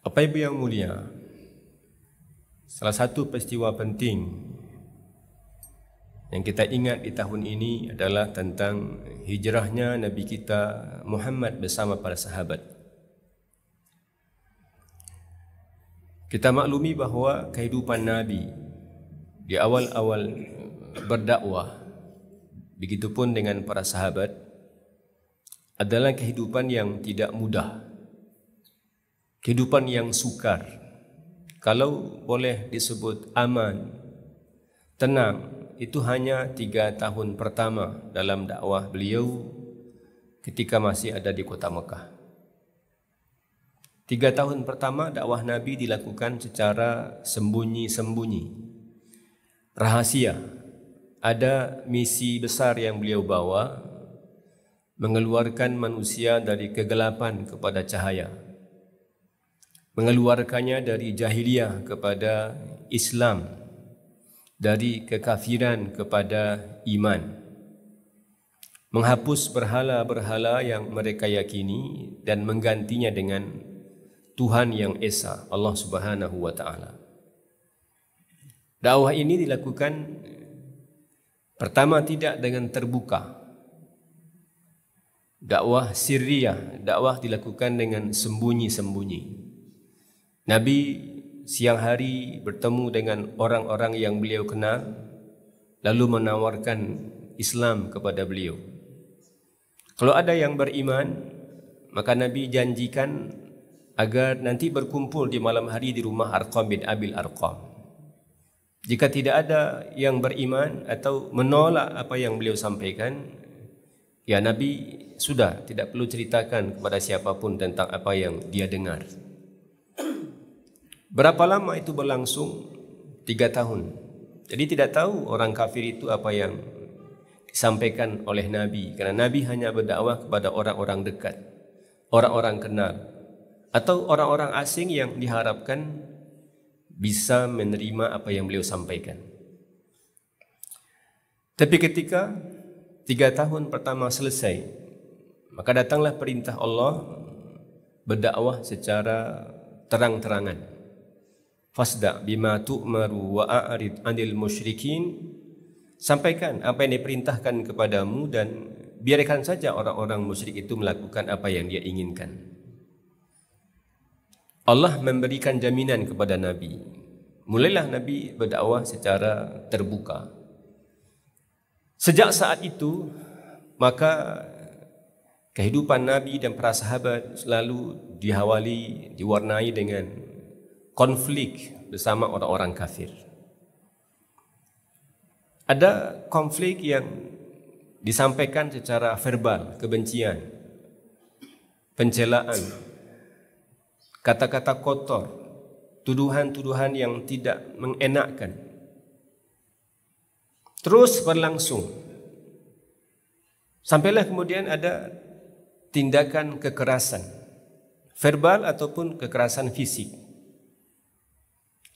Bapak Ibu yang mulia, salah satu peristiwa penting yang kita ingat di tahun ini adalah tentang hijrahnya Nabi kita Muhammad bersama para sahabat. Kita maklumi bahawa kehidupan Nabi di awal-awal berdakwah, begitupun dengan para sahabat, adalah kehidupan yang tidak mudah, kehidupan yang sukar. Kalau boleh disebut aman, tenang, itu hanya 3 tahun pertama dalam dakwah beliau ketika masih ada di kota Mekah. 3 tahun pertama dakwah Nabi dilakukan secara sembunyi-sembunyi, rahasia. Ada misi besar yang beliau bawa, mengeluarkan manusia dari kegelapan kepada cahaya, mengeluarkannya dari jahiliyah kepada Islam, dari kekafiran kepada iman, menghapus berhala-berhala yang mereka yakini dan menggantinya dengan Tuhan yang Esa, Allah Subhanahu wa taala. Dakwah ini dilakukan pertama tidak dengan terbuka. Dakwah sirriyah, dakwah dilakukan dengan sembunyi-sembunyi. Nabi siang hari bertemu dengan orang-orang yang beliau kenal, lalu menawarkan Islam kepada beliau. Kalau ada yang beriman, maka Nabi janjikan agar nanti berkumpul di malam hari di rumah Arqam bin Abil Arqam. Jika tidak ada yang beriman atau menolak apa yang beliau sampaikan, ya Nabi sudah tidak perlu ceritakan kepada siapapun tentang apa yang dia dengar. Berapa lama itu berlangsung? 3 tahun. Jadi tidak tahu orang kafir itu apa yang disampaikan oleh Nabi, karena Nabi hanya berdakwah kepada orang-orang dekat, orang-orang kenal, atau orang-orang asing yang diharapkan bisa menerima apa yang beliau sampaikan. Tapi ketika 3 tahun pertama selesai, maka datanglah perintah Allah berdakwah secara terang-terangan. Fasda bima tu'maru wa a'rid 'anil musyrikin. Sampaikan apa yang diperintahkan kepadamu dan biarkan saja orang-orang musyrik itu melakukan apa yang dia inginkan. Allah memberikan jaminan kepada Nabi. Mulailah Nabi berdakwah secara terbuka. Sejak saat itu, maka kehidupan Nabi dan para sahabat selalu diwarnai dengan konflik bersama orang-orang kafir. Ada konflik yang disampaikan secara verbal, kebencian, pencelaan, kata-kata kotor, tuduhan-tuduhan yang tidak mengenakkan. Terus berlangsung. Sampailah kemudian ada tindakan kekerasan, verbal ataupun kekerasan fisik.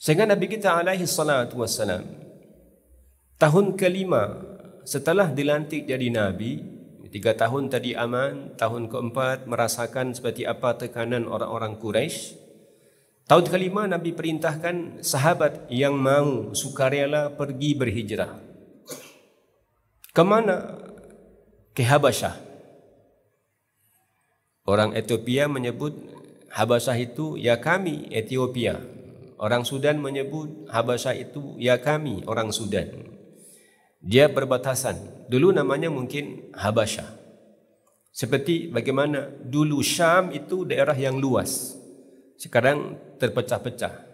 Sehingga Nabi kita alaihi salatu wassalam, tahun kelima setelah dilantik jadi Nabi, 3 tahun tadi aman, tahun keempat merasakan seperti apa tekanan orang-orang Quraisy. Tahun kelima Nabi perintahkan sahabat yang mau sukarela pergi berhijrah. Kemana? Ke Habasyah. Orang Ethiopia menyebut Habasyah itu ya kami Ethiopia. Orang Sudan menyebut Habasyah itu ya kami orang Sudan. Dia berbatasan. Dulu namanya mungkin Habasyah. Seperti bagaimana dulu Syam itu daerah yang luas. Sekarang terpecah-pecah.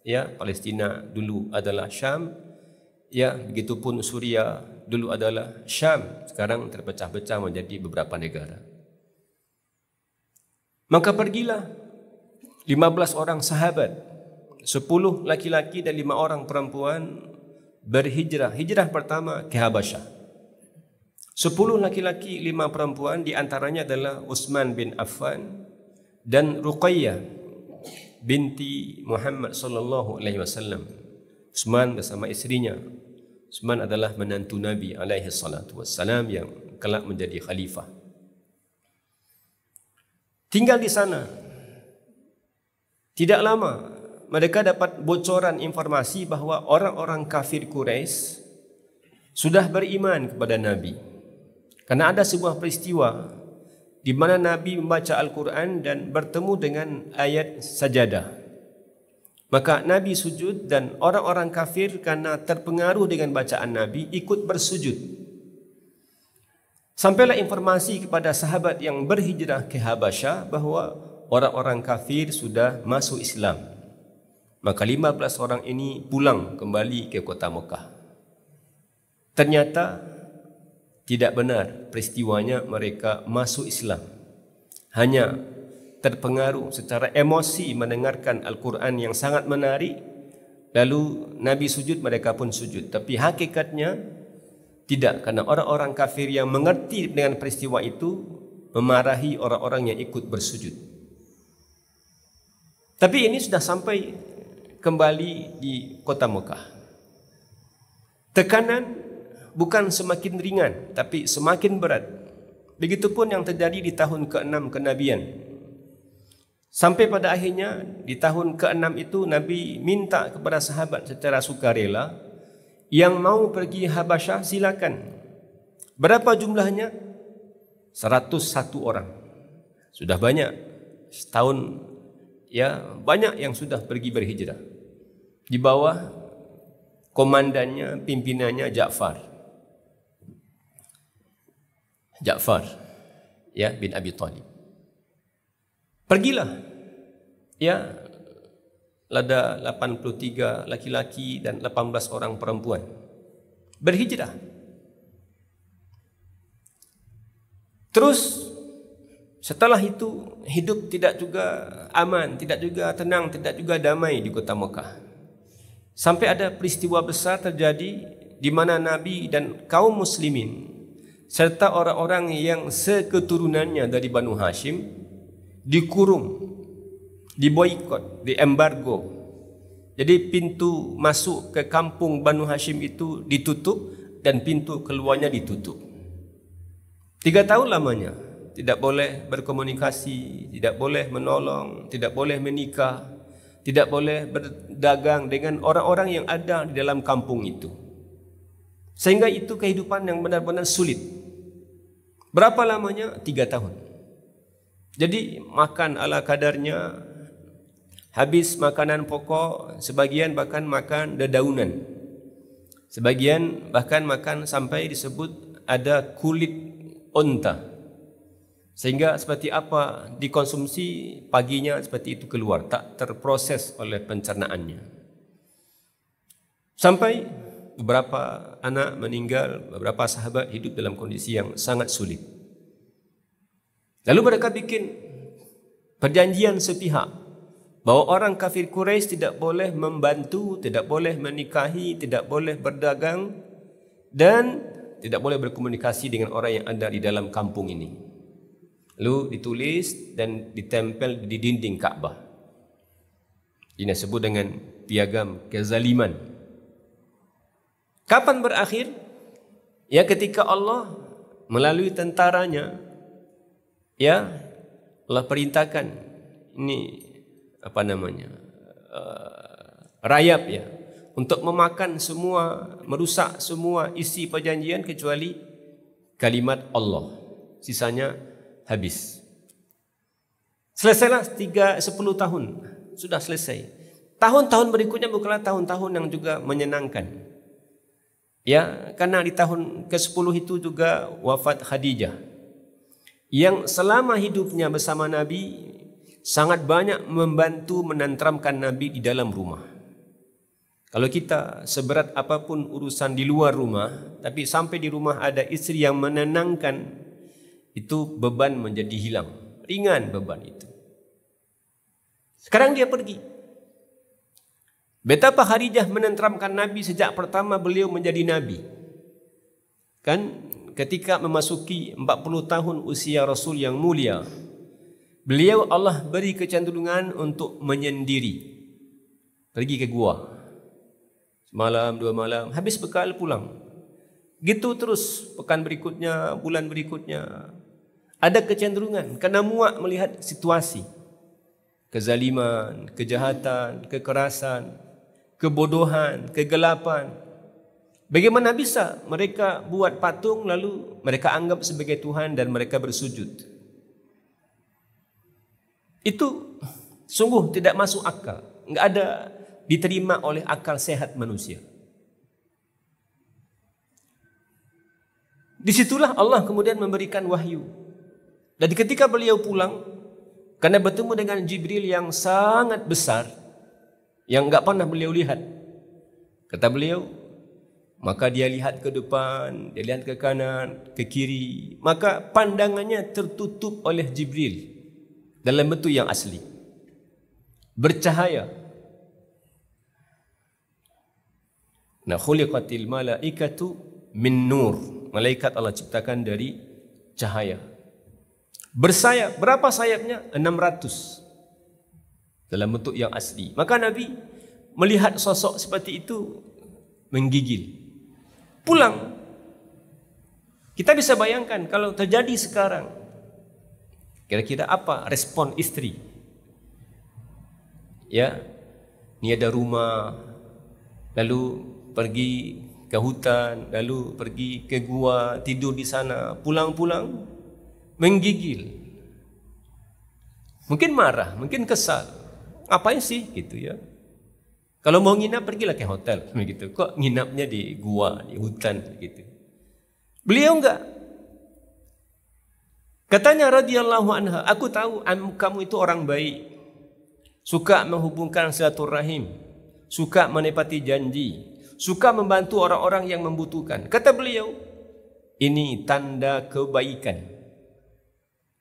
Ya, Palestina dulu adalah Syam. Ya, begitupun Suria dulu adalah Syam. Sekarang terpecah-pecah menjadi beberapa negara. Maka pergilah 15 orang sahabat, 10 laki-laki dan 5 orang perempuan berhijrah. Hijrah pertama ke Habasyah. 10 laki-laki, 5 perempuan, di antaranya adalah Utsman bin Affan dan Ruqayyah binti Muhammad sallallahu alaihi wasallam. Utsman bersama istrinya. Utsman adalah menantu Nabi alaihi salatu wassalam yang kelak menjadi khalifah. Tinggal di sana Tidak lama mereka dapat bocoran informasi bahwa orang-orang kafir Quraisy sudah beriman kepada Nabi. Karena ada sebuah peristiwa di mana Nabi membaca Al-Quran dan bertemu dengan ayat sajadah. Maka Nabi sujud dan orang-orang kafir karena terpengaruh dengan bacaan Nabi ikut bersujud. Sampailah informasi kepada sahabat yang berhijrah ke Habasyah bahwa orang-orang kafir sudah masuk Islam. Maka 15 orang ini pulang kembali ke kota Mekah. Ternyata tidak benar peristiwanya mereka masuk Islam. Hanya terpengaruh secara emosi mendengarkan Al-Quran yang sangat menarik, lalu Nabi sujud, mereka pun sujud. Tapi hakikatnya tidak, karena orang-orang kafir yang mengerti dengan peristiwa itu memarahi orang-orang yang ikut bersujud. Tapi ini sudah sampai kembali di kota Mekah. Tekanan bukan semakin ringan, tapi semakin berat. Begitupun yang terjadi di tahun ke-6 kenabian. Sampai pada akhirnya di tahun ke-6 itu Nabi minta kepada sahabat secara sukarela, yang mau pergi Habasyah silakan. Berapa jumlahnya? 101 orang. Sudah banyak. Setahun ya, banyak yang sudah pergi berhijrah. Di bawah komandannya, pimpinannya Ja'far ya bin Abi Thalib. Pergilah ya, ada 83 laki-laki dan 18 orang perempuan berhijrah. Terus setelah itu hidup tidak juga aman, tidak juga tenang, tidak juga damai di kota Mekah. Sampai ada peristiwa besar terjadi di mana Nabi dan kaum muslimin serta orang-orang yang seketurunannya dari Banu Hashim dikurung, diboikot, diembargo. Jadi pintu masuk ke kampung Banu Hashim itu ditutup dan pintu keluarnya ditutup. 3 tahun lamanya tidak boleh berkomunikasi, tidak boleh menolong, tidak boleh menikah, tidak boleh berdagang dengan orang-orang yang ada di dalam kampung itu. Sehingga itu kehidupan yang benar-benar sulit. Berapa lamanya? 3 tahun. Jadi makan ala kadarnya, habis makanan pokok, sebagian bahkan makan dedaunan, sebagian bahkan makan sampai disebut ada kulit unta, sehingga seperti apa dikonsumsi paginya seperti itu keluar, tak terproses oleh pencernaannya. Sampai beberapa anak meninggal, beberapa sahabat hidup dalam kondisi yang sangat sulit. Lalu mereka bikin perjanjian sepihak bahwa orang kafir Quraisy tidak boleh membantu, tidak boleh menikahi, tidak boleh berdagang, dan tidak boleh berkomunikasi dengan orang yang ada di dalam kampung ini. Lalu ditulis dan ditempel di dinding Ka'bah. Ini disebut dengan piagam kezaliman. Kapan berakhir? Ya, ketika Allah melalui tentaranya, ya, Allah perintahkan ini rayap ya, untuk memakan semua, merusak semua isi perjanjian kecuali kalimat Allah. Sisanya habis. Selesailah 10 tahun, sudah selesai. Tahun-tahun berikutnya bukanlah tahun-tahun yang juga menyenangkan. Ya, karena di tahun ke-10 itu juga wafat Khadijah, yang selama hidupnya bersama Nabi sangat banyak membantu menenteramkan Nabi di dalam rumah. Kalau kita seberat apapun urusan di luar rumah, tapi sampai di rumah ada istri yang menenangkan, itu beban menjadi hilang. Ringan beban itu. Sekarang dia pergi. Betapa Khadijah menenteramkan Nabi sejak pertama beliau menjadi Nabi. Kan ketika memasuki 40 tahun usia Rasul yang mulia, beliau Allah beri kecenderungan untuk menyendiri. Pergi ke gua. Semalam, 2 malam, habis bekal pulang. Gitu terus pekan berikutnya, bulan berikutnya. Ada kecenderungan karena muak melihat situasi. kezaliman, kejahatan, kekerasan, kebodohan, kegelapan. Bagaimana bisa mereka buat patung lalu mereka anggap sebagai Tuhan dan mereka bersujud? Itu sungguh tidak masuk akal. Enggak ada diterima oleh akal sehat manusia. Disitulah Allah kemudian memberikan wahyu. Dan ketika beliau pulang, karena bertemu dengan Jibril yang sangat besar, yang enggak pernah beliau lihat, kata beliau, maka dia lihat ke depan, dia lihat ke kanan, ke kiri, maka pandangannya tertutup oleh Jibril dalam bentuk yang asli, bercahaya. Nah, khuliqatil malaikatu min nur. Malaikat Allah ciptakan dari cahaya. Bersayap, berapa sayapnya? 600 dalam bentuk yang asli. Maka Nabi melihat sosok seperti itu menggigil. Pulang. Kita bisa bayangkan kalau terjadi sekarang, kira-kira apa respon istri? Ya, ini ada rumah, lalu pergi ke hutan, lalu pergi ke gua, tidur di sana, pulang-pulang menggigil. Mungkin marah, mungkin kesal. Ngapain sih gitu ya? Kalau mau nginap pergilah ke hotel begitu. Kok nginapnya di gua, di hutan gitu. Beliau enggak. Katanya radhiyallahu anha, aku tahu kamu itu orang baik. Suka menghubungkan silaturahim, suka menepati janji, suka membantu orang-orang yang membutuhkan. Kata beliau, ini tanda kebaikan.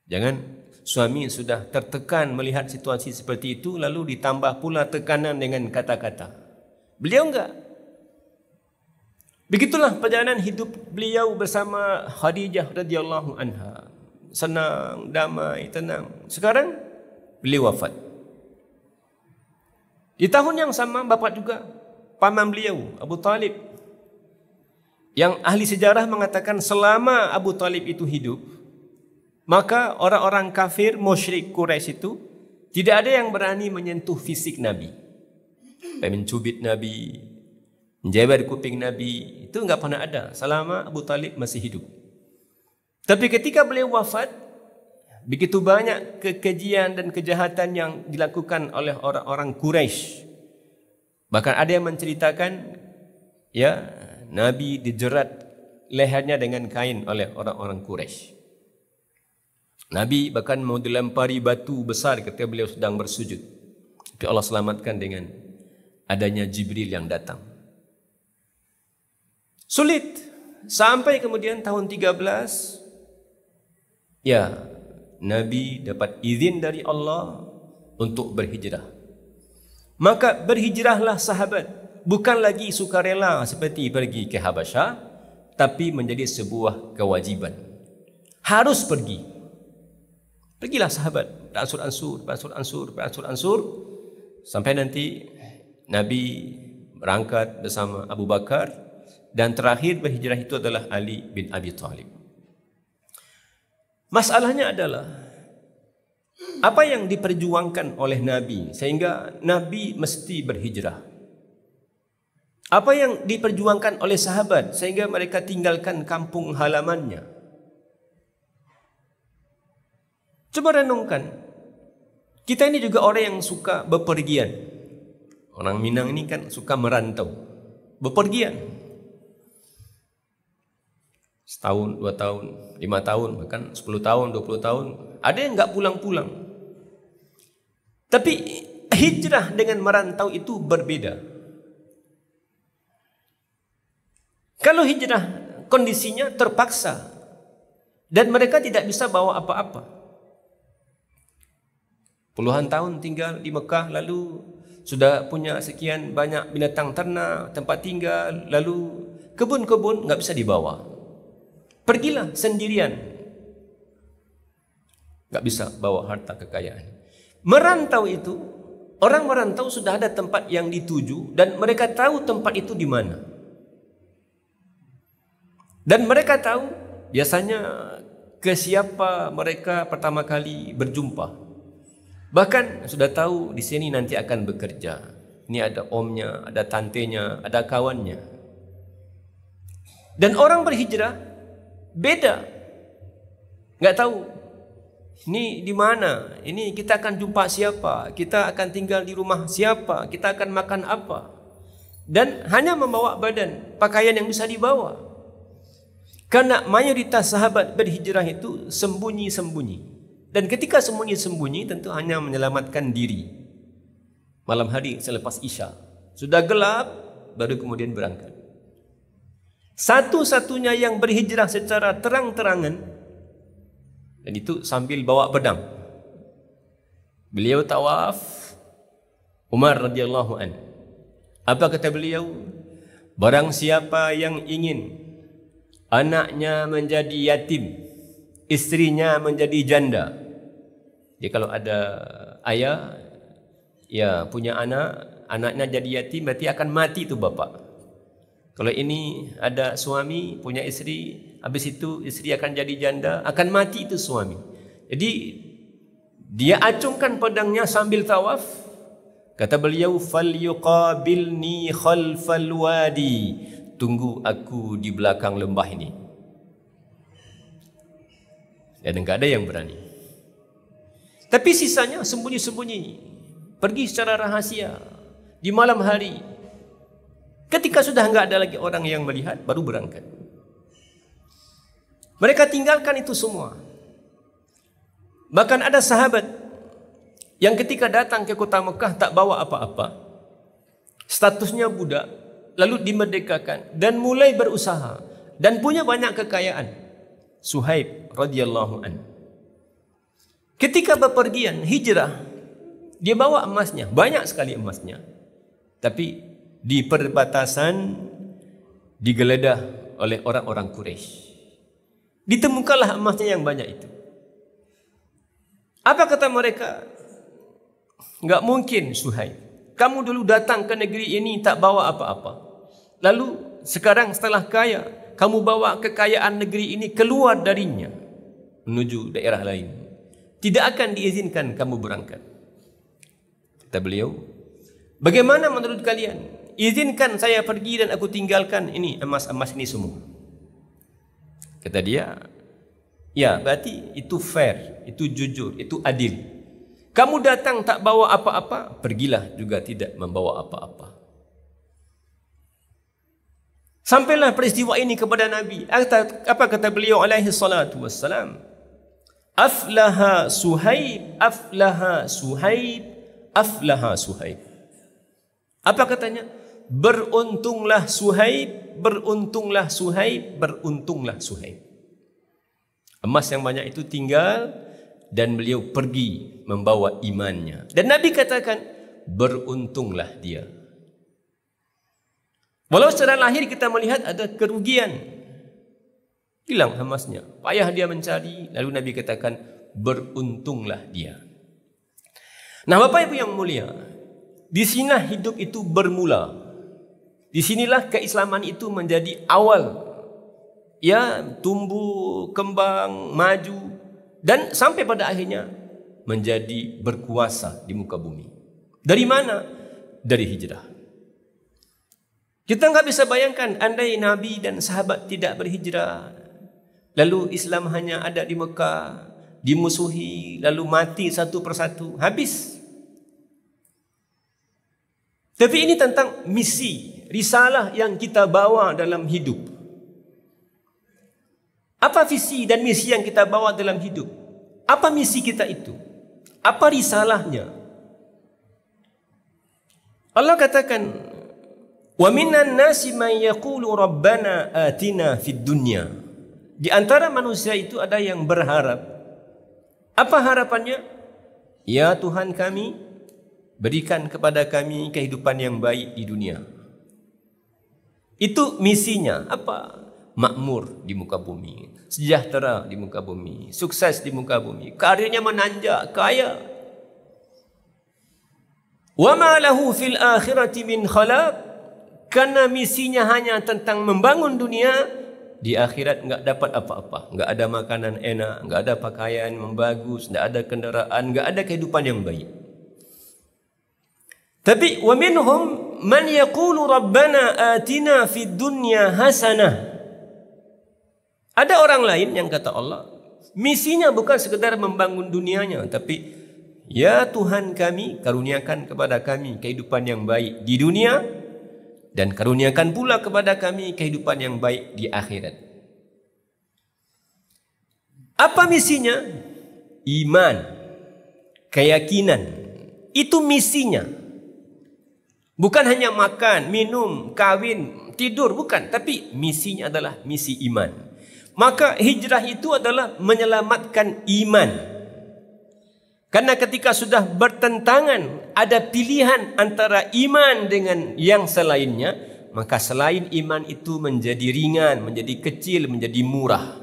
Jangan suami sudah tertekan melihat situasi seperti itu, lalu ditambah pula tekanan dengan kata-kata. Beliau enggak. Begitulah perjalanan hidup beliau bersama Khadijah radhiyallahu anha. Senang, damai, tenang. Sekarang beliau wafat. Di tahun yang sama bapak juga, paman beliau Abu Talib, yang ahli sejarah mengatakan selama Abu Talib itu hidup, maka orang-orang kafir musyrik Quraisy itu tidak ada yang berani menyentuh fisik Nabi, mencubit Nabi, menjewer kuping Nabi. Itu enggak pernah ada selama Abu Talib masih hidup. Tapi ketika beliau wafat, begitu banyak kekejian dan kejahatan yang dilakukan oleh orang-orang Quraisy. Bahkan ada yang menceritakan, ya, Nabi dijerat lehernya dengan kain oleh orang-orang Quraisy. Nabi bahkan mau dilempari batu besar ketika beliau sedang bersujud. Tapi Allah selamatkan dengan adanya Jibril yang datang. Sulit. Sampai kemudian tahun 13, ya, Nabi dapat izin dari Allah untuk berhijrah. Maka berhijrahlah sahabat, bukan lagi sukarela seperti pergi ke Habasyah, tapi menjadi sebuah kewajiban. Harus pergi. Pergilah sahabat, beransur-ansur, sampai nanti Nabi berangkat bersama Abu Bakar, dan terakhir berhijrah itu adalah Ali bin Abi Thalib. Masalahnya adalah apa yang diperjuangkan oleh Nabi sehingga Nabi mesti berhijrah? Apa yang diperjuangkan oleh sahabat sehingga mereka tinggalkan kampung halamannya? Coba renungkan. Kita ini juga orang yang suka bepergian. Orang Minang ini kan suka merantau, bepergian. Setahun, 2 tahun, 5 tahun, bahkan 10 tahun, 20 tahun. Ada yang enggak pulang-pulang. Tapi hijrah dengan merantau itu berbeda. Kalau hijrah kondisinya terpaksa dan mereka tidak bisa bawa apa-apa. Puluhan tahun tinggal di Mekah, lalu sudah punya sekian banyak binatang ternak, tempat tinggal, lalu kebun-kebun enggak bisa dibawa. Pergilah sendirian. Enggak bisa bawa harta kekayaan. Merantau itu, orang merantau sudah ada tempat yang dituju dan mereka tahu tempat itu di mana. Dan mereka tahu biasanya ke siapa mereka pertama kali berjumpa. Bahkan sudah tahu di sini nanti akan bekerja. Ini ada omnya, ada tantenya, ada kawannya. Dan orang berhijrah beda. Nggak tahu ini di mana, ini kita akan jumpa siapa, kita akan tinggal di rumah siapa, kita akan makan apa. Dan hanya membawa badan, pakaian yang bisa dibawa. Karena mayoritas sahabat berhijrah itu sembunyi-sembunyi. Dan ketika sembunyi-sembunyi tentu hanya menyelamatkan diri. Malam hari selepas Isya, sudah gelap baru kemudian berangkat. Satu-satunya yang berhijrah secara terang-terangan, dan itu sambil bawa pedang. Beliau tawaf, Umar radhiyallahu an. Apa kata beliau? Barang siapa yang ingin anaknya menjadi yatim, istrinya menjadi janda. Jadi kalau ada ayah ya punya anak, anaknya jadi yatim, berarti akan mati itu bapak. Kalau ini ada suami punya istri, habis itu istri akan jadi janda, akan mati itu suami. Jadi dia acungkan pedangnya sambil tawaf. Kata beliau, falyuqabilni khalfal wadi. Tunggu aku di belakang lembah ini. Dan enggak ada yang berani. Tapi sisanya sembunyi-sembunyi, pergi secara rahasia di malam hari. Ketika sudah enggak ada lagi orang yang melihat, baru berangkat. Mereka tinggalkan itu semua. Bahkan ada sahabat yang ketika datang ke kota Mekah tak bawa apa-apa, statusnya budak, lalu dimerdekakan dan mulai berusaha dan punya banyak kekayaan. Suhaib radhiyallahu an. Ketika bepergian hijrah, dia bawa emasnya, banyak sekali emasnya. Tapi di perbatasan digeledah oleh orang-orang Quraisy. Ditemukanlah emasnya yang banyak itu. Apa kata mereka? Enggak mungkin Suhaib. Kamu dulu datang ke negeri ini tak bawa apa-apa. Lalu sekarang setelah kaya, kamu bawa kekayaan negeri ini keluar darinya menuju daerah lain. Tidak akan diizinkan kamu berangkat. Kata beliau, bagaimana menurut kalian? Izinkan saya pergi dan aku tinggalkan ini emas-emas ini semua. Kata dia, ya berarti itu fair, itu jujur, itu adil. Kamu datang tak bawa apa-apa, pergilah juga tidak membawa apa-apa. Sampailah peristiwa ini kepada Nabi. Apa kata beliau alaihi salatu wassalam? Aflaha Suhaib, aflaha Suhaib, aflaha Suhaib. Apa katanya? Beruntunglah Suhaib, beruntunglah Suhaib, beruntunglah Suhaib. Emas yang banyak itu tinggal dan beliau pergi membawa imannya. Dan Nabi katakan, beruntunglah dia. Walau secara lahir kita melihat ada kerugian, hilang emasnya, payah dia mencari, lalu Nabi katakan, beruntunglah dia. Nah Bapak Ibu yang mulia, di sinilah hidup itu bermula. Di sinilah keislaman itu menjadi awal. Ya, tumbuh, kembang, maju, dan sampai pada akhirnya menjadi berkuasa di muka bumi. Dari mana? Dari hijrah. Kita nggak bisa bayangkan andai Nabi dan sahabat tidak berhijrah, lalu Islam hanya ada di Mekah, dimusuhi, lalu mati satu persatu, habis. Tapi ini tentang misi, risalah yang kita bawa dalam hidup. Apa visi dan misi yang kita bawa dalam hidup? Apa misi kita itu? Apa risalahnya? Allah katakan, wa minan nasi man yaqulu rabbana atina fid dunya. Di antara manusia itu ada yang berharap. Apa harapannya? Ya Tuhan kami, berikan kepada kami kehidupan yang baik di dunia. Itu misinya. Apa? Makmur di muka bumi, sejahtera di muka bumi, sukses di muka bumi, karirnya menanjak, kaya. Wa ma lahu fil akhirati min khalaq. Karena misinya hanya tentang membangun dunia, di akhirat enggak dapat apa-apa. Enggak ada makanan enak, enggak ada pakaian yang bagus, enggak ada kenderaan, enggak ada kehidupan yang baik. Tapi wa minhum man yaqulu rabbana atina fid dunya hasanah. Ada orang lain yang kata Allah, misinya bukan sekedar membangun dunianya, tapi ya Tuhan kami, karuniakan kepada kami kehidupan yang baik di dunia dan karuniakan pula kepada kami kehidupan yang baik di akhirat. Apa misinya? Iman, keyakinan. Itu misinya. Bukan hanya makan, minum, kawin, tidur, bukan. Tapi misinya adalah misi iman. Maka hijrah itu adalah menyelamatkan iman. Karena ketika sudah bertentangan, ada pilihan antara iman dengan yang selainnya, maka selain iman itu menjadi ringan, menjadi kecil, menjadi murah.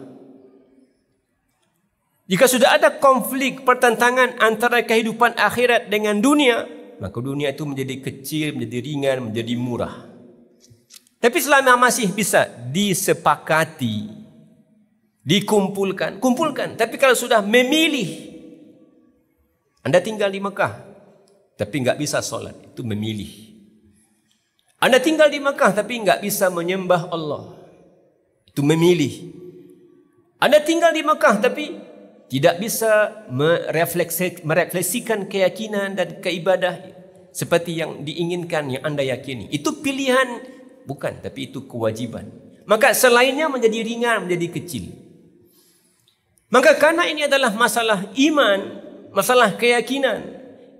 Jika sudah ada konflik, pertentangan antara kehidupan akhirat dengan dunia, maka dunia itu menjadi kecil, menjadi ringan, menjadi murah. Tapi selama masih bisa disepakati, dikumpulkan, kumpulkan. Tapi kalau sudah memilih, Anda tinggal di Mekah, tapi enggak bisa solat, itu memilih. Anda tinggal di Mekah, tapi enggak bisa menyembah Allah, itu memilih. Anda tinggal di Mekah, tapi tidak bisa merefleksikan keyakinan dan keibadah seperti yang diinginkan, yang Anda yakini. Itu pilihan, bukan, tapi itu kewajiban. Maka selainnya menjadi ringan, menjadi kecil. Maka karena ini adalah masalah iman, masalah keyakinan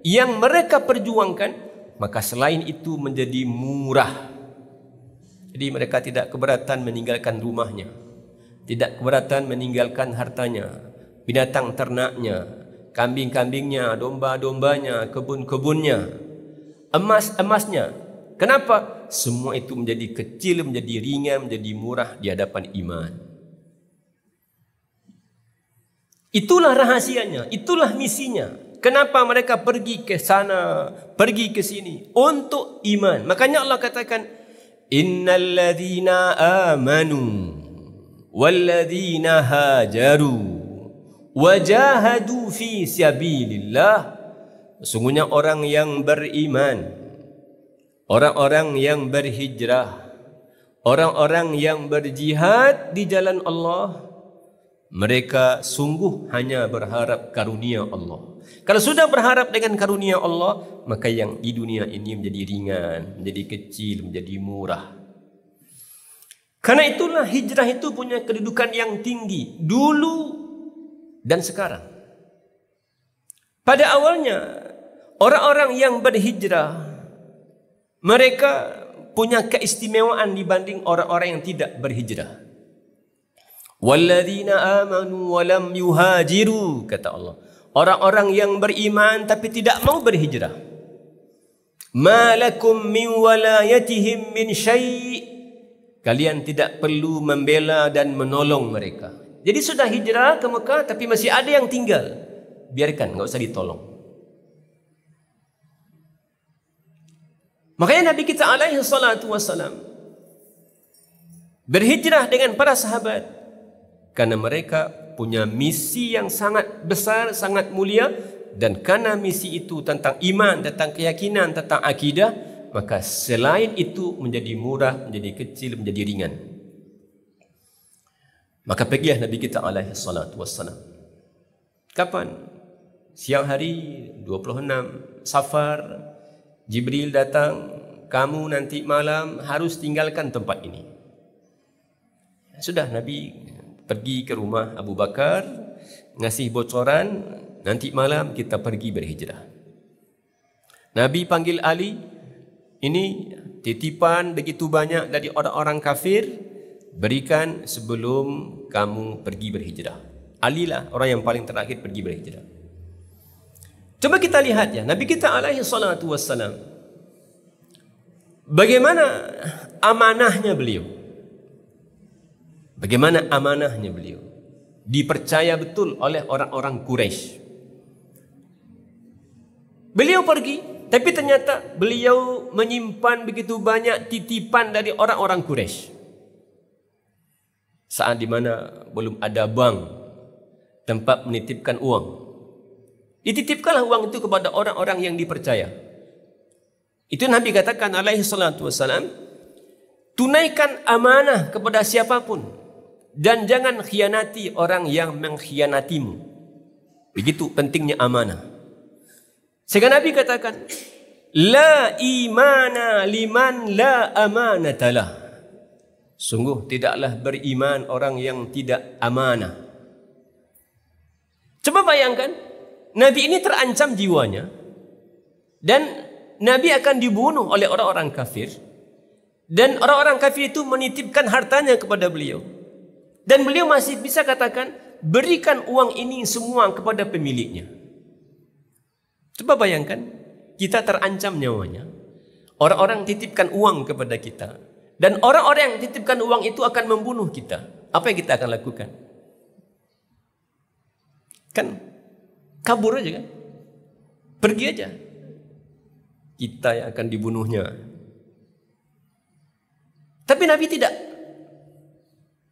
yang mereka perjuangkan, maka selain itu menjadi murah. Jadi mereka tidak keberatan meninggalkan rumahnya, tidak keberatan meninggalkan hartanya, binatang ternaknya, kambing-kambingnya, domba-dombanya, kebun-kebunnya, emas-emasnya. Kenapa? Semua itu menjadi kecil, menjadi ringan, menjadi murah di hadapan iman. Itulah rahasianya, itulah misinya. Kenapa mereka pergi ke sana, pergi ke sini? Untuk iman. Makanya Allah katakan, Innal ladzina amanu walladzina hajaru wajahadu fi sabilillah. Sesungguhnya orang yang beriman, orang-orang yang berhijrah, orang-orang yang berjihad di jalan Allah, mereka sungguh hanya berharap karunia Allah. Kalau sudah berharap dengan karunia Allah, maka yang di dunia ini menjadi ringan, menjadi kecil, menjadi murah. Karena itulah hijrah itu punya kedudukan yang tinggi dulu dan sekarang. Pada awalnya, orang-orang yang berhijrah, mereka punya keistimewaan dibanding orang-orang yang tidak berhijrah. Walladzina amanu wa lam yuhajiru, kata Allah. Orang-orang yang beriman tapi tidak mau berhijrah. Ma lakum min walayatihim min syai'. Kalian tidak perlu membela dan menolong mereka. Jadi sudah hijrah ke Mekah tapi masih ada yang tinggal. Biarkan, enggak usah ditolong. Makanya Nabi kita alaihi salatu wassalam berhijrah dengan para sahabat karena mereka punya misi yang sangat besar, sangat mulia, dan karena misi itu tentang iman, tentang keyakinan, tentang akidah, maka selain itu menjadi murah, menjadi kecil, menjadi ringan. Maka pergilah Nabi kita alaihi salatu wassalam. Kapan? Siang hari 26 Safar, Jibril datang, kamu nanti malam harus tinggalkan tempat ini. Sudah Nabi pergi ke rumah Abu Bakar, ngasih bocoran, nanti malam kita pergi berhijrah. Nabi panggil Ali, ini titipan begitu banyak dari orang-orang kafir, berikan sebelum kamu pergi berhijrah. Ali lah orang yang paling terakhir pergi berhijrah. Coba kita lihat ya, Nabi kita alaihi salatu wassalam, bagaimana amanahnya beliau. Bagaimana amanahnya beliau? Dipercaya betul oleh orang-orang Quraisy. Beliau pergi, tapi ternyata beliau menyimpan begitu banyak titipan dari orang-orang Quraisy. saat di mana belum ada bank, tempat menitipkan uang. Dititipkanlah uang itu kepada orang-orang yang dipercaya. Itu Nabi katakan alaihi salatu wassalam, tunaikan amanah kepada siapapun dan jangan khianati orang yang mengkhianatimu. Begitu pentingnya amanah. Sehingga Nabi katakan, la imana liman la amanatalah. Sungguh tidaklah beriman orang yang tidak amanah. Coba bayangkan, Nabi ini terancam jiwanya dan Nabi akan dibunuh oleh orang-orang kafir. Dan orang-orang kafir itu menitipkan hartanya kepada beliau. Dan beliau masih bisa katakan, berikan uang ini semua kepada pemiliknya. Coba bayangkan, kita terancam nyawanya. Orang-orang titipkan uang kepada kita. Dan orang-orang yang titipkan uang itu akan membunuh kita. Apa yang kita akan lakukan? Kan kabur aja kan? Pergi aja. Kita yang akan dibunuhnya. Tapi Nabi tidak.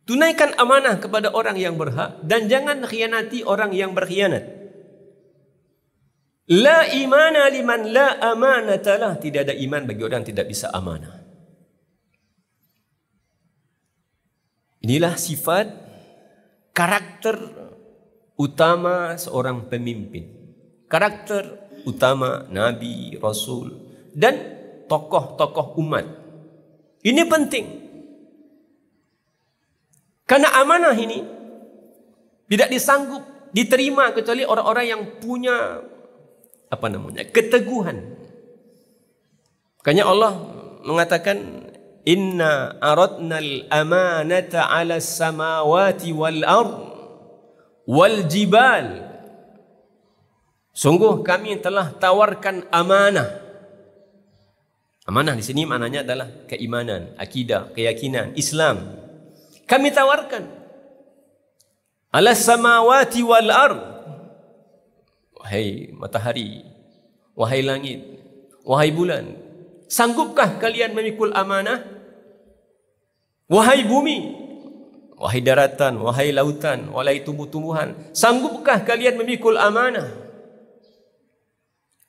Tunaikan amanah kepada orang yang berhak dan jangan khianati orang yang berkhianat. La imana liman la amanatalah. Tidak ada iman bagi orang yang tidak bisa amanah. Inilah sifat karakter utama seorang pemimpin. Karakter utama Nabi, Rasul dan tokoh-tokoh umat. Ini penting. Karena amanah ini tidak disanggup diterima kecuali orang-orang yang punya keteguhan. Makanya Allah mengatakan, inna aradnal amanata 'ala samawati wal ard wal jibal. Sungguh kami telah tawarkan amanah. Amanah di sini maknanya adalah keimanan, akidah, keyakinan, Islam. Kami tawarkan 'ala samawati wal ard. Wahai matahari, wahai langit, wahai bulan, sanggupkah kalian memikul amanah? Wahai bumi, wahai daratan, wahai lautan, wahai tumbuh-tumbuhan, sanggupkah kalian memikul amanah?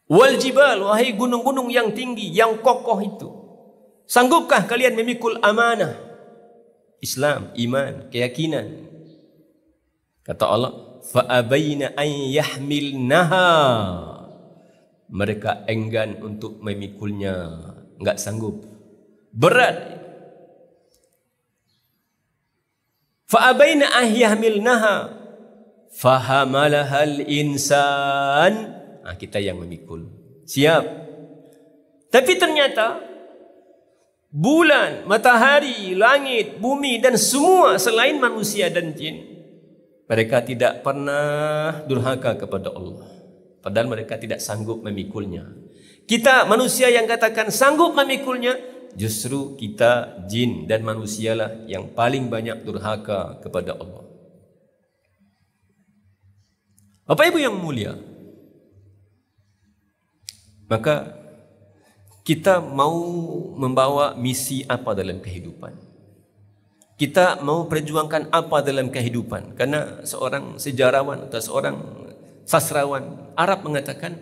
Wal jibal, wahai gunung-gunung yang tinggi, yang kokoh itu, sanggupkah kalian memikul amanah? Islam, iman, keyakinan. Kata Allah, fa'abaina an yahmilnaha. Mereka enggan untuk memikulnya, enggak sanggup, berat. Fa'abaina an yahmilnaha fahamalahal insan. Kita yang memikul, siap. Tapi ternyata bulan, matahari, langit, bumi dan semua selain manusia dan jin, mereka tidak pernah durhaka kepada Allah. Padahal mereka tidak sanggup memikulnya. Kita manusia yang katakan sanggup memikulnya, justru kita jin dan manusialah yang paling banyak durhaka kepada Allah. Bapak Ibu yang mulia, maka kita mau membawa misi apa dalam kehidupan? Kita mau perjuangkan apa dalam kehidupan? Karena seorang sejarawan atau seorang sastrawan Arab mengatakan,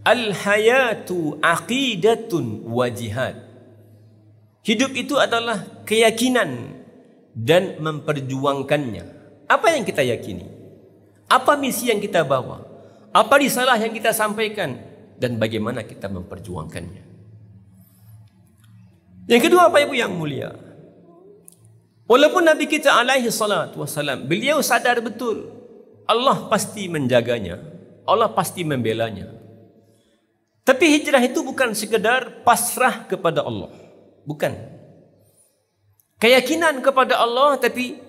al-hayatu aqidatun wa jihad. Hidup itu adalah keyakinan dan memperjuangkannya. Apa yang kita yakini? Apa misi yang kita bawa? Apa risalah yang kita sampaikan? Dan bagaimana kita memperjuangkannya? Yang kedua, Bapak Ibu yang mulia, walaupun Nabi kita alaihi salatu wassalam, beliau sadar betul Allah pasti menjaganya, Allah pasti membelanya. Tapi hijrah itu bukan sekedar pasrah kepada Allah, bukan. Keyakinan kepada Allah, tapi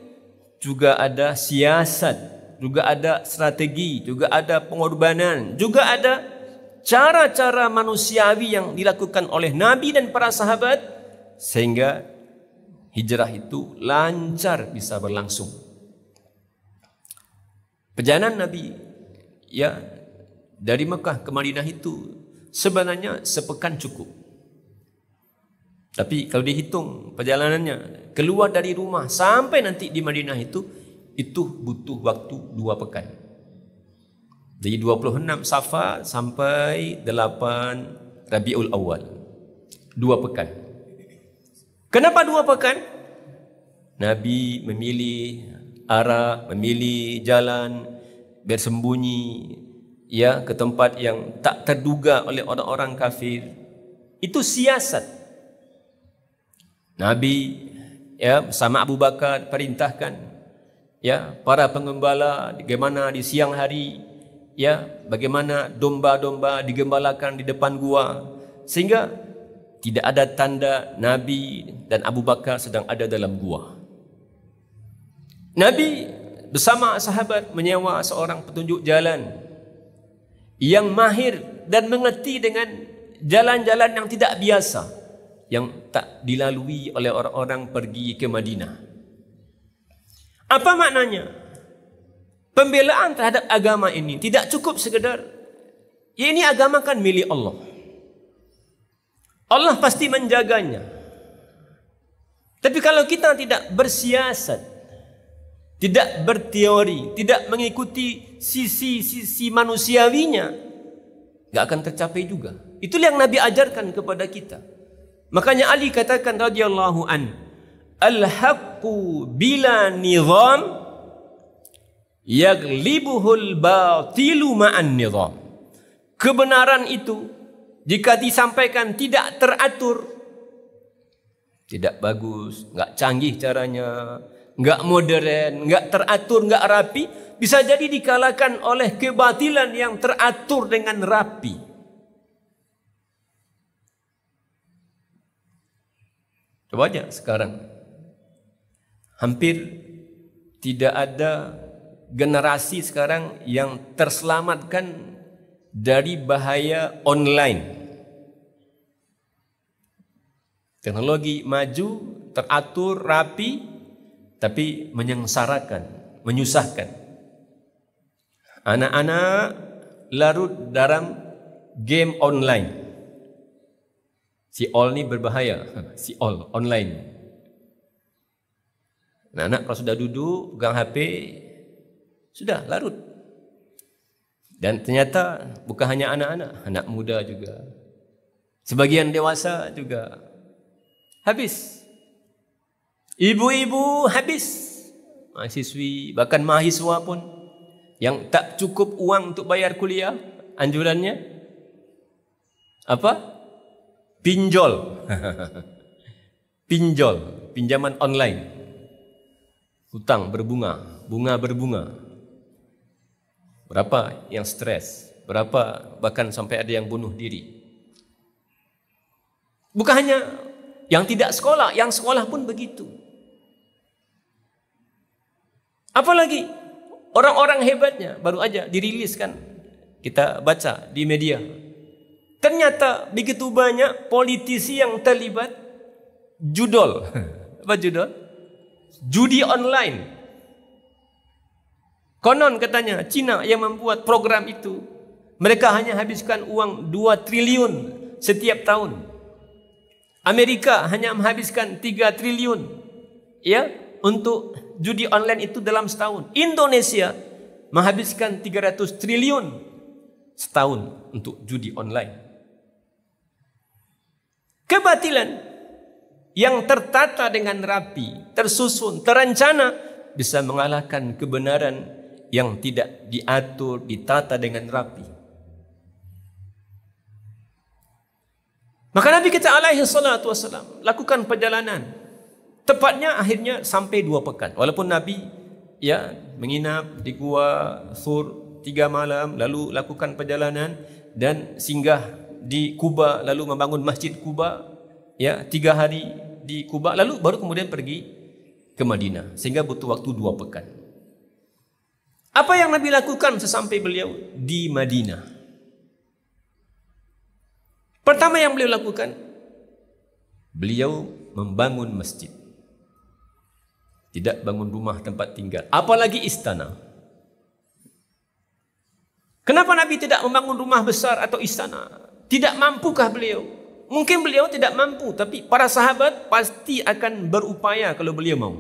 juga ada siasat, juga ada strategi, juga ada pengorbanan, juga ada cara-cara manusiawi yang dilakukan oleh Nabi dan para sahabat sehingga hijrah itu lancar bisa berlangsung. Perjalanan Nabi dari Mekah ke Madinah itu sebenarnya sepekan cukup. Tapi kalau dihitung perjalanannya keluar dari rumah sampai nanti di Madinah itu butuh waktu 2 pekan. Dari 26 Safar sampai 8 Rabiul Awal. 2 pekan. Kenapa 2 pekan? Nabi memilih arah, memilih jalan bersembunyi ya ke tempat yang tak terduga oleh orang-orang kafir. Itu siasat. Nabi ya bersama Abu Bakar perintahkan ya para pengembala bagaimana di siang hari ya bagaimana domba-domba digembalakan di depan gua sehingga tidak ada tanda Nabi dan Abu Bakar sedang ada dalam gua. Nabi bersama sahabat menyewa seorang petunjuk jalan yang mahir dan mengerti dengan jalan-jalan yang tidak biasa, yang tak dilalui oleh orang-orang pergi ke Madinah. Apa maknanya? Pembelaan terhadap agama ini tidak cukup sekedar ya ini agama kan milik Allah. Allah pasti menjaganya. Tapi kalau kita tidak bersiasat, tidak berteori, tidak mengikuti sisi-sisi manusiawinya, gak akan tercapai juga. Itulah yang Nabi ajarkan kepada kita. Makanya Ali katakan radhiyallahu an, al-haqqu bila nizam yaglibuhul batilu ma'an nizam. Kebenaran itu jika disampaikan tidak teratur, tidak bagus, enggak canggih caranya, enggak modern, enggak teratur, enggak rapi, bisa jadi dikalahkan oleh kebatilan yang teratur dengan rapi. Coba aja sekarang, hampir tidak ada generasi sekarang yang terselamatkan dari bahaya online. Teknologi maju, teratur, rapi, tapi menyengsarakan, menyusahkan. Anak-anak larut dalam game online. Si all ni berbahaya. Si all online. Anak-anak kalau sudah duduk pegang HP, sudah larut. Dan ternyata bukan hanya anak-anak, anak muda juga. Sebagian dewasa juga habis. Ibu-ibu habis. Mahasiswi, bahkan mahasiswa pun yang tak cukup uang untuk bayar kuliah, anjurannya apa? Pinjol. Pinjol, pinjaman online. Hutang berbunga, bunga berbunga. Berapa yang stres, berapa bahkan sampai ada yang bunuh diri. Bukan hanya yang tidak sekolah, yang sekolah pun begitu. Apalagi orang-orang hebatnya baru aja dirilis kan, kita baca di media. Ternyata begitu banyak politisi yang terlibat judol. Apa judol? Judi online. Konon katanya Cina yang membuat program itu, mereka hanya habiskan uang 2 triliun setiap tahun. Amerika hanya menghabiskan 3 triliun ya untuk judi online itu dalam setahun. Indonesia menghabiskan 300 triliun setahun untuk judi online. Kebatilan yang tertata dengan rapi, tersusun, terencana bisa mengalahkan kebenaran yang tidak diatur, ditata dengan rapi. Maka Nabi kita alaihi salatu wassalam lakukan perjalanan. Tepatnya akhirnya sampai 2 pekan. Walaupun Nabi ya menginap di gua Thur 3 malam, lalu lakukan perjalanan dan singgah di Kuba, lalu membangun Masjid Kuba ya 3 hari di Kuba, lalu baru kemudian pergi ke Madinah, sehingga butuh waktu 2 pekan. Apa yang Nabi lakukan sesampai beliau di Madinah? Pertama yang beliau lakukan, beliau membangun masjid. Tidak bangun rumah tempat tinggal, apalagi istana. Kenapa Nabi tidak membangun rumah besar atau istana? Tidak mampukah beliau Mungkin beliau tidak mampu, tapi para sahabat pasti akan berupaya kalau beliau mau.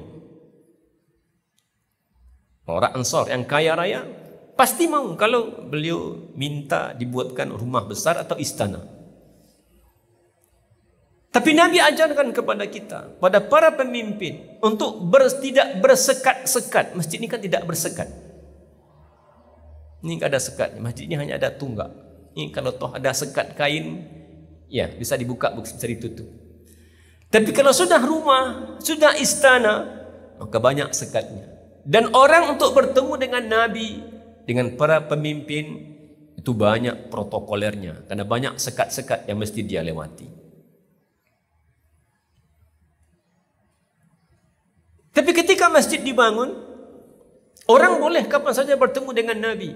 Orang Ansar yang kaya raya pasti mau kalau beliau minta dibuatkan rumah besar atau istana. Tapi Nabi ajarkan kepada kita, pada para pemimpin, untuk tidak bersekat-sekat. Masjid ini kan tidak bersekat. Ini tidak ada sekat. Masjid ini hanya ada tunggak. Ini kalau toh ada sekat kain, ya bisa dibuka, bisa ditutup. Tapi kalau sudah rumah, sudah istana, maka banyak sekatnya. Dan orang untuk bertemu dengan Nabi, dengan para pemimpin, itu banyak protokolernya. Karena banyak sekat-sekat yang mesti dia lewati. Tapi ketika masjid dibangun, orang boleh kapan saja bertemu dengan Nabi.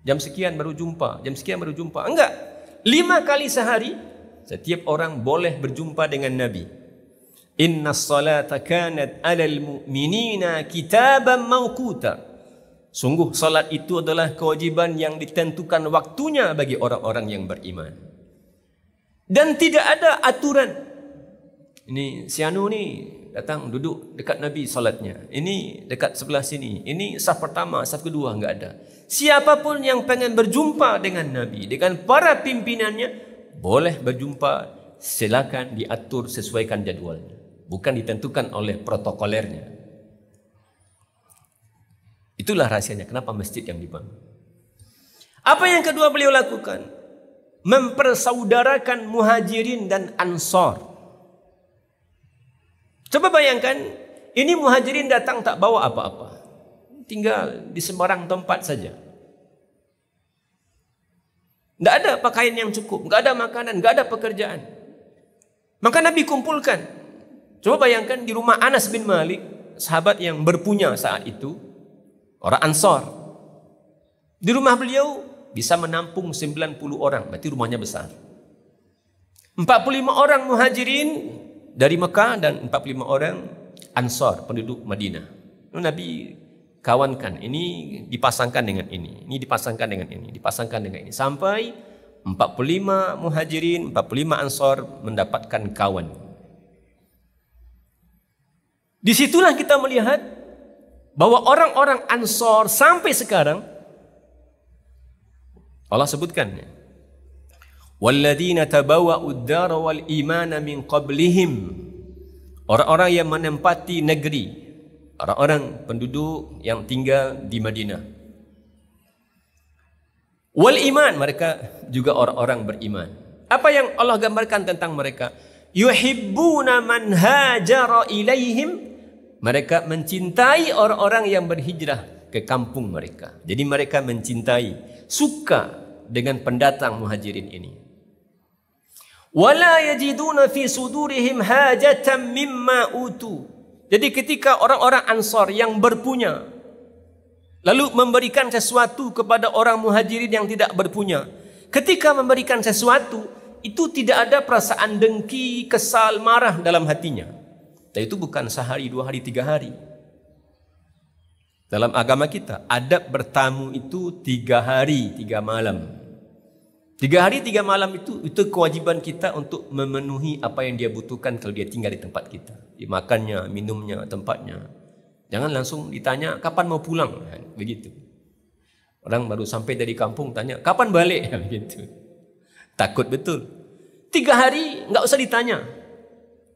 Jam sekian baru jumpa, jam sekian baru jumpa. Enggak. 5 kali sehari, setiap orang boleh berjumpa dengan Nabi. Innas salata kanat alal mu'minina kitaban mawquta. Sungguh salat itu adalah kewajiban yang ditentukan waktunya bagi orang-orang yang beriman. Dan tidak ada aturan. Ini si Anu ni datang duduk dekat Nabi salatnya. Ini dekat sebelah sini. Ini saf pertama, saf kedua, enggak ada. Siapapun yang pengen berjumpa dengan Nabi, dengan para pimpinannya, boleh berjumpa, silakan diatur sesuaikan jadualnya. Bukan ditentukan oleh protokolernya. Itulah rahasianya kenapa masjid yang dibangun. Apa yang kedua beliau lakukan? Mempersaudarakan Muhajirin dan Ansar. Coba bayangkan, ini Muhajirin datang tak bawa apa-apa. Tinggal di sembarang tempat saja. Tidak ada pakaian yang cukup, tidak ada makanan, tidak ada pekerjaan. Maka Nabi kumpulkan. Coba bayangkan di rumah Anas bin Malik, sahabat yang berpunya saat itu, orang Ansar. Di rumah beliau bisa menampung 90 orang, berarti rumahnya besar. 45 orang Muhajirin dari Mekah dan 45 orang Ansar, penduduk Madinah. Nabi kawankan, ini dipasangkan dengan ini dipasangkan dengan ini, dipasangkan dengan ini. Sampai 45 Muhajirin, 45 Ansar mendapatkan kawan. Disitulah kita melihat bahwa orang-orang Ansar sampai sekarang, Allah sebutkan, walladzina tabawwa'u ad-dara wal imana min qablihim, orang-orang yang menempati negeri, orang-orang penduduk yang tinggal di Madinah. Wal iman, mereka juga orang-orang beriman. Apa yang Allah gambarkan tentang mereka? Yuhibbuna man hajara ilaihim, mereka mencintai orang-orang yang berhijrah ke kampung mereka. Jadi mereka mencintai, suka dengan pendatang Muhajirin ini. Wala yajiduna fi sudurihim hajatan mimma utu. Jadi ketika orang-orang Ansar yang berpunya lalu memberikan sesuatu kepada orang Muhajirin yang tidak berpunya, ketika memberikan sesuatu itu tidak ada perasaan dengki, kesal, marah dalam hatinya. Dan itu bukan sehari, 2 hari, 3 hari. Dalam agama kita adab bertamu itu 3 hari 3 malam. 3 hari 3 malam itu kewajiban kita untuk memenuhi apa yang dia butuhkan kalau dia tinggal di tempat kita. Makannya, minumnya, tempatnya. Jangan langsung ditanya kapan mau pulang, begitu. Orang baru sampai dari kampung tanya kapan balik, begitu. Takut betul. 3 hari enggak usah ditanya.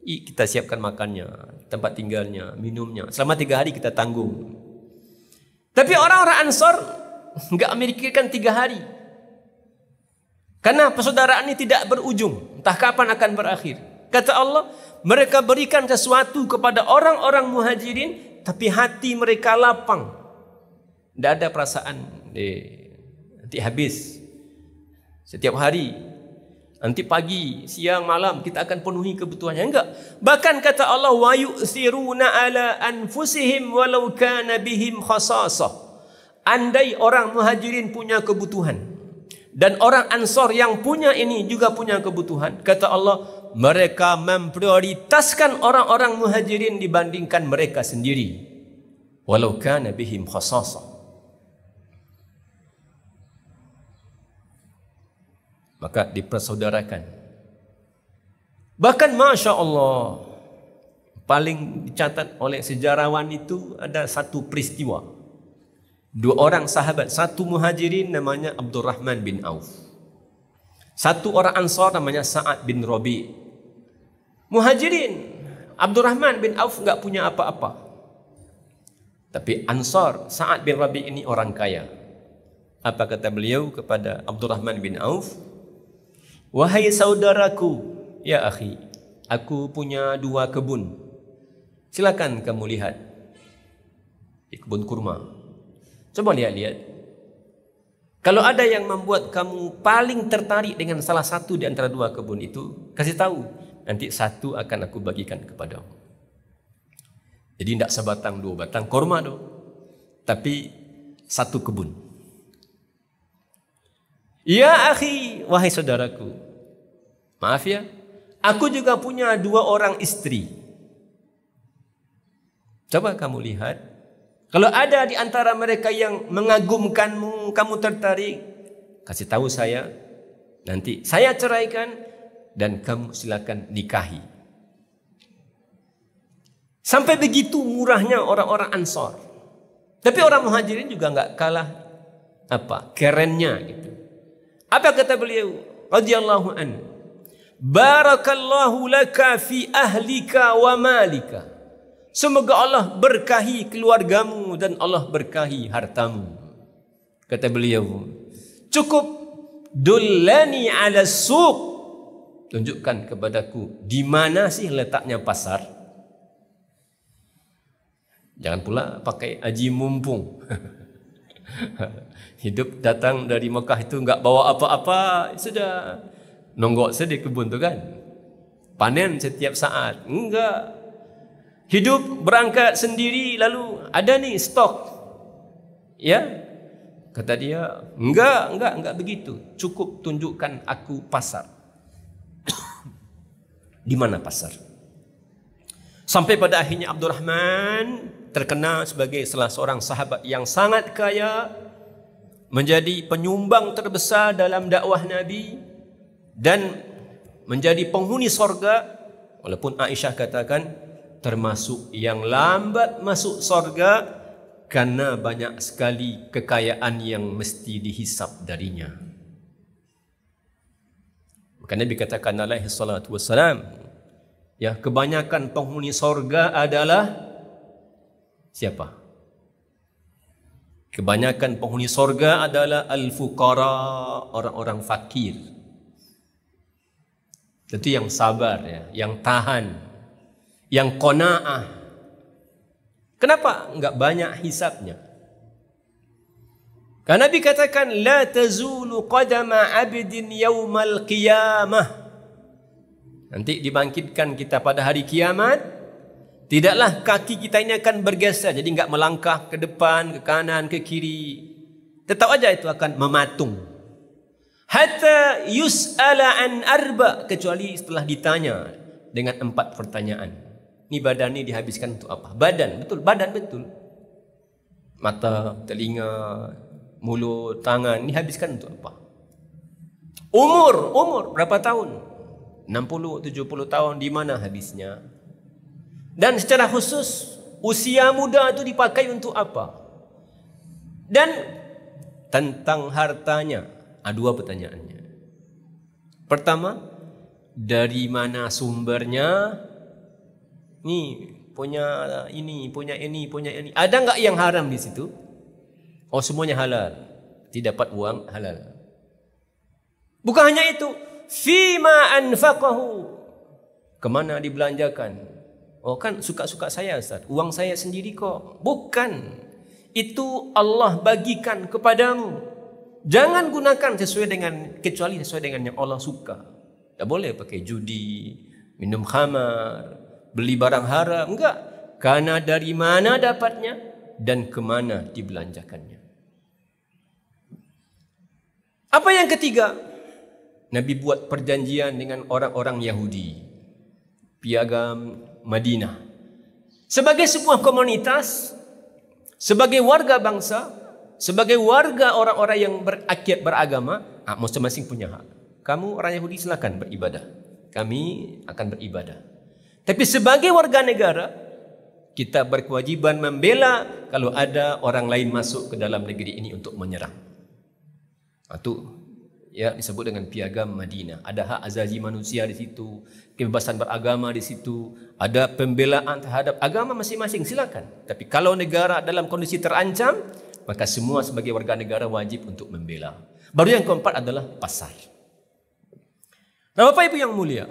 Kita siapkan makannya, tempat tinggalnya, minumnya. Selama 3 hari kita tanggung. Tapi orang-orang Ansar enggak memikirkan 3 hari. Karena persaudaraan ini tidak berujung, entah kapan akan berakhir. Kata Allah, mereka berikan sesuatu kepada orang-orang Muhajirin, tapi hati mereka lapang. Tidak ada perasaan nanti habis. Setiap hari, nanti pagi, siang, malam kita akan penuhi kebutuhannya. Enggak. Bahkan kata Allah, wa yu'thiruna ala anfusihim walau kana bihim khasasah. Andai orang Muhajirin punya kebutuhan dan orang Ansar yang punya ini juga punya kebutuhan, kata Allah, mereka memprioritaskan orang-orang Muhajirin dibandingkan mereka sendiri. Walau kana bihim khasasah. maka dipersaudarakan. Bahkan Masya Allah, paling dicatat oleh sejarawan itu ada satu peristiwa. 2 orang sahabat, satu muhajirin namanya Abdurrahman bin Auf, satu orang Ansar namanya Sa'ad bin Rabi'. Muhajirin, Abdurrahman bin Auf enggak punya apa-apa. Tapi Ansar, Sa'ad bin Rabi' ini orang kaya. Apa kata beliau kepada Abdurrahman bin Auf? Wahai saudaraku, ya akhi, aku punya 2 kebun. Silakan kamu lihat. Di kebun kurma. Coba lihat-lihat. Kalau ada yang membuat kamu paling tertarik dengan salah satu di antara 2 kebun itu, kasih tahu. Nanti 1 akan aku bagikan kepadamu. Jadi tidak sebatang 2 batang kurma doh, tapi 1 kebun. Ya akhi, wahai saudaraku, maaf ya, aku juga punya 2 orang istri. Coba kamu lihat, kalau ada di antara mereka yang mengagumkanmu, kamu tertarik, kasih tahu saya, nanti saya ceraikan dan kamu silakan nikahi. Sampai begitu murahnya orang-orang Ansar. Tapi orang Muhajirin juga enggak kalah kerennya gitu. Apa kata beliau radhiyallahu anhu? Barakallahu laka fi ahlika wa malika. Semoga Allah berkahi keluargamu dan Allah berkahi hartamu. Kata beliau, cukup dullani ala suq. Tunjukkan kepadaku di mana sih letaknya pasar. Jangan pula pakai aji mumpung. Hidup datang dari Mekah itu enggak bawa apa-apa, sudah nonggok saja di kebun tu kan. Panen setiap saat. Enggak. Hidup berangkat sendiri lalu ada nih stok. Ya. Kata dia, enggak begitu. Cukup tunjukkan aku pasar. Di mana pasar? Sampai pada akhirnya Abdurrahman terkenal sebagai salah seorang sahabat yang sangat kaya, menjadi penyumbang terbesar dalam dakwah Nabi dan menjadi penghuni sorga. Walaupun Aisyah katakan termasuk yang lambat masuk sorga karena banyak sekali kekayaan yang mesti dihisap darinya. Maka Nabi katakan alaihi salatu wassalam, ya, kebanyakan penghuni sorga adalah siapa? Kebanyakan penghuni sorga adalah al-fuqara, orang-orang fakir. Tentu yang sabar ya, yang tahan, yang qanaah. Kenapa enggak banyak hisapnya? Karena Nabi katakan la tazulu qadama 'abdin yaumal qiyamah. Nanti dibangkitkan kita pada hari kiamat, tidaklah kaki kita ini akan bergeser, jadi enggak melangkah ke depan, ke kanan, ke kiri. Tetap aja itu akan mematung. Hatta yus'ala an arba, kecuali setelah ditanya dengan 4 pertanyaan. Ini badan ini dihabiskan untuk apa? Badan, betul, badan betul. Mata, telinga, mulut, tangan, ini habiskan untuk apa? Umur berapa tahun? 60, 70 tahun, di mana habisnya? Dan secara khusus, usia muda itu dipakai untuk apa? Dan tentang hartanya, ada 2 pertanyaannya. Pertama, dari mana sumbernya? Punya ini. Ada enggak yang haram di situ? Oh, semuanya halal. Tidak dapat uang, halal. Bukan hanya itu, fima anfaqahu, kemana dibelanjakan? Oh, kan suka-suka saya Ustaz, uang saya sendiri kok. Bukan, itu Allah bagikan kepadamu. Jangan gunakan kecuali sesuai dengan yang Allah suka. Tak boleh pakai judi, minum khamar, beli barang haram. Enggak, karena dari mana dapatnya dan kemana dibelanjakannya. Apa yang ketiga? Nabi buat perjanjian dengan orang-orang Yahudi, piagam Madinah. Sebagai sebuah komunitas, sebagai warga bangsa, sebagai warga orang-orang yang beragama, masing-masing punya hak. kamu orang Yahudi silakan beribadah. Kami akan beribadah. Tapi sebagai warga negara, kita berkewajiban membela kalau ada orang lain masuk ke dalam negeri ini untuk menyerang. Itu ya disebut dengan piagam Madinah. Ada hak azazi manusia di situ, kebebasan beragama di situ, ada pembelaan terhadap agama masing-masing, silakan. Tapi kalau negara dalam kondisi terancam, maka semua sebagai warga negara wajib untuk membela. Baru yang keempat adalah pasar. Nah, Bapak Ibu yang mulia,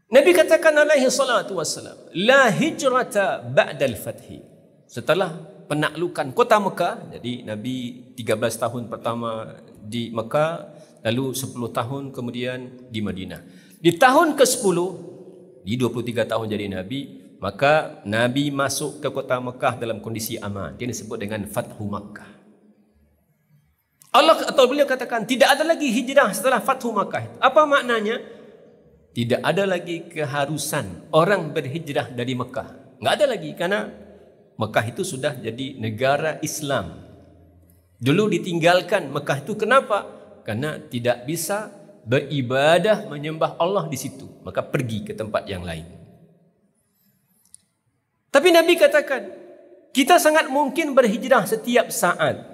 Nabi katakan alaihi salatu wassalam, la hijrata ba'dal fathi. Setelah penaklukan kota Mekah, jadi Nabi 13 tahun pertama di Mekah, lalu 10 tahun kemudian di Madinah. Di tahun ke-10, di 23 tahun jadi Nabi, maka Nabi masuk ke kota Mekah dalam kondisi aman. Dia disebut dengan Fathu Makkah. Allah atau beliau katakan tidak ada lagi hijrah setelah Fathu Makkah. Apa maknanya? Tidak ada lagi keharusan orang berhijrah dari Mekah. Enggak ada lagi, karena Mekah itu sudah jadi negara Islam. Dulu ditinggalkan Mekah itu, kenapa? Karena tidak bisa beribadah menyembah Allah di situ, maka pergi ke tempat yang lain. Tapi Nabi katakan, kita sangat mungkin berhijrah setiap saat.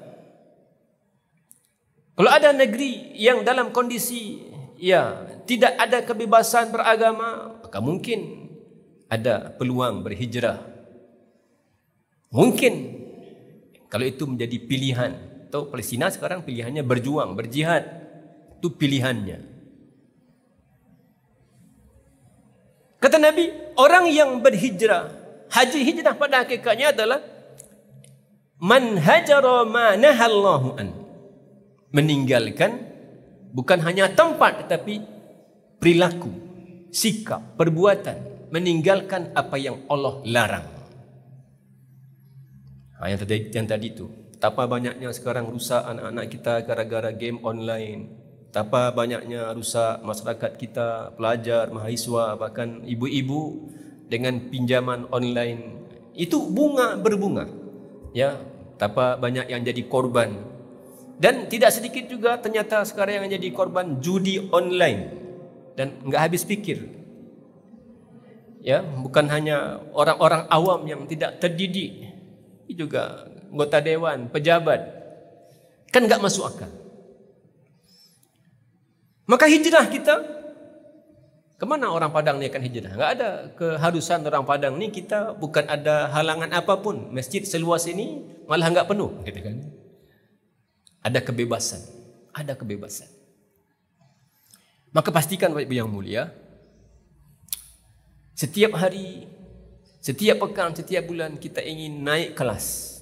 Kalau ada negeri yang dalam kondisi tidak ada kebebasan beragama, maka mungkin ada peluang berhijrah. Mungkin kalau itu menjadi pilihan. Atau Palestina sekarang pilihannya berjuang, berjihad. Itu pilihannya. Kata Nabi, orang yang berhijrah, haji hijrah pada hakikatnya adalah man hajara ma nahallahu an. Meninggalkan bukan hanya tempat tetapi perilaku, sikap, perbuatan, meninggalkan apa yang Allah larang. Yang tadi itu, betapa banyaknya sekarang rusak anak-anak kita gara-gara game online, betapa banyaknya rusak masyarakat kita, pelajar, mahasiswa, bahkan ibu-ibu dengan pinjaman online. Itu berbunga. Ya, betapa banyak yang jadi korban. Dan tidak sedikit juga ternyata sekarang yang jadi korban judi online. Dan enggak habis pikir. Ya, bukan hanya orang-orang awam yang tidak terdidik, juga anggota dewan, pejabat. Kan enggak masuk akal. Maka hijrah kita, kemana orang Padang ni akan hijrah? Enggak ada keharusan orang Padang ni, kita bukan ada halangan apapun. Masjid seluas ini malah enggak penuh, gitu kan? Ada kebebasan, ada kebebasan. Maka pastikan Bapak Ibu yang mulia, setiap hari, setiap pekan, setiap bulan kita ingin naik kelas.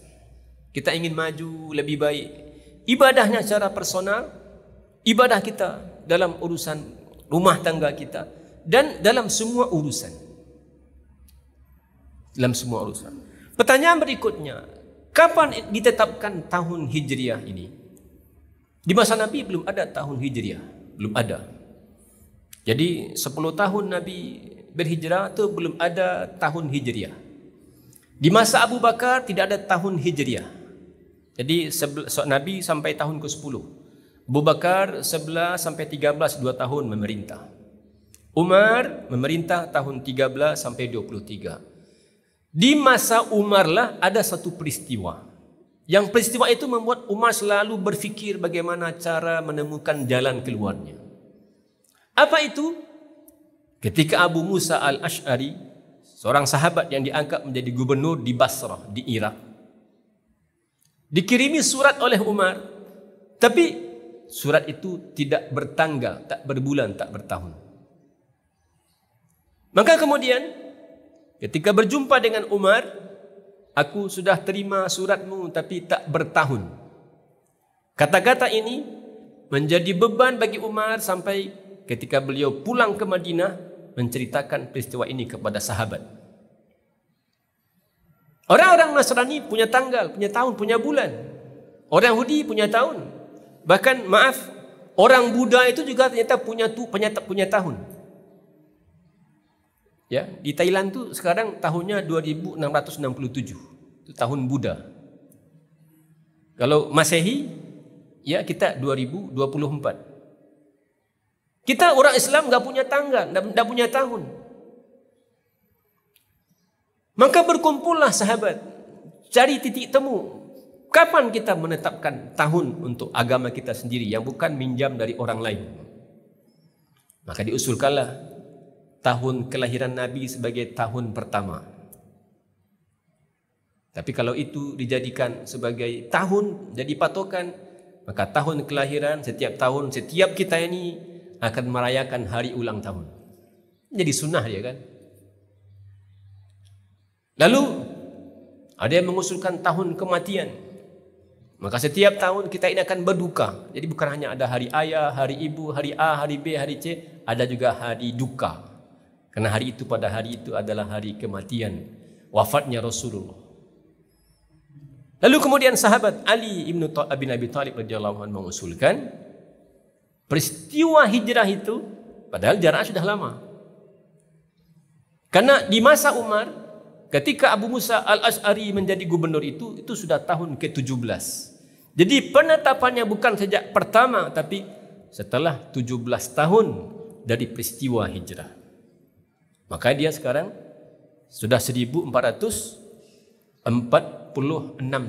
Kita ingin maju lebih baik. Ibadahnya secara personal, ibadah kita dalam urusan rumah tangga kita, dan dalam semua urusan. Dalam semua urusan. Pertanyaan berikutnya, kapan ditetapkan tahun Hijriah ini? Di masa Nabi belum ada tahun Hijriah, belum ada. Jadi 10 tahun Nabi berhijrah itu belum ada tahun Hijriah. Di masa Abu Bakar tidak ada tahun Hijriah. Jadi Nabi sampai tahun ke-10. Abu Bakar 11 sampai 13, 2 tahun memerintah. Umar memerintah tahun 13 sampai 23. Di masa Umar lah ada satu peristiwa. Yang peristiwa itu membuat Umar selalu berfikir bagaimana cara menemukan jalan keluarnya. Apa itu? Ketika Abu Musa al-Ash'ari, seorang sahabat yang diangkat menjadi gubernur di Basrah, di Irak, dikirimi surat oleh Umar, tapi surat itu tidak bertanggal, tak berbulan, tak bertahun. Maka kemudian ketika berjumpa dengan Umar, aku sudah terima suratmu tapi tak bertahun. Kata-kata ini menjadi beban bagi Umar sampai ketika beliau pulang ke Madinah menceritakan peristiwa ini kepada sahabat. Orang-orang Nasrani punya tanggal, punya tahun, punya bulan. Orang Yahudi punya tahun. Bahkan orang Buddha itu juga ternyata punya tahun. Ya, di Thailand tuh sekarang tahunnya 2667. Itu tahun Buddha. Kalau Masehi Ya, kita 2024. Kita orang Islam nggak punya tanggal, nggak punya tahun. Maka berkumpullah sahabat, cari titik temu. Kapan kita menetapkan tahun untuk agama kita sendiri yang bukan minjam dari orang lain? Maka diusulkanlah tahun kelahiran Nabi sebagai tahun pertama. Tapi kalau itu dijadikan sebagai tahun, jadi patokan, maka tahun kelahiran setiap tahun, setiap kita ini akan merayakan hari ulang tahun. Jadi sunnah dia kan. Lalu ada yang mengusulkan tahun kematian. Maka setiap tahun kita ini akan berduka. Jadi bukan hanya ada hari ayah, hari ibu, hari A, hari B, hari C, ada juga hari duka. Karena hari itu, pada hari itu adalah hari kematian, wafatnya Rasulullah. Lalu kemudian sahabat Ali bin Abi Thalib radhiyallahu anhu mengusulkan peristiwa hijrah itu, padahal jaraknya sudah lama. Karena di masa Umar, ketika Abu Musa al-Asy'ari menjadi gubernur itu sudah tahun ke-17. Jadi penetapannya bukan sejak pertama, tapi setelah 17 tahun dari peristiwa hijrah. Maka dia sekarang sudah 1446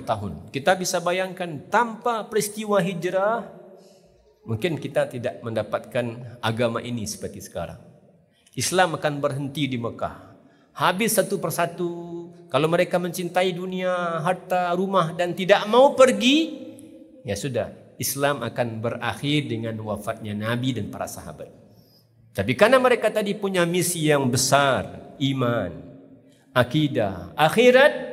tahun. Kita bisa bayangkan tanpa peristiwa hijrah, mungkin kita tidak mendapatkan agama ini seperti sekarang. Islam akan berhenti di Mekah. Habis satu persatu. Kalau mereka mencintai dunia, harta, rumah dan tidak mau pergi, ya sudah, Islam akan berakhir dengan wafatnya Nabi dan para sahabat. Tapi karena mereka tadi punya misi yang besar, iman, akidah, akhirat,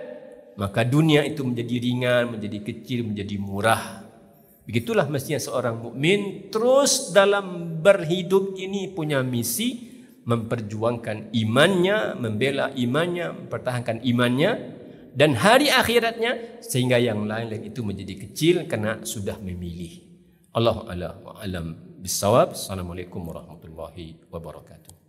maka dunia itu menjadi ringan, menjadi kecil, menjadi murah. Begitulah mestinya seorang mukmin terus dalam berhidup ini punya misi, memperjuangkan imannya, membela imannya, mempertahankan imannya, dan hari akhiratnya, sehingga yang lain-lain itu menjadi kecil karena sudah memilih. Allahu a'lam bissawab. Assalamualaikum warahmatullahi wabarakatuh.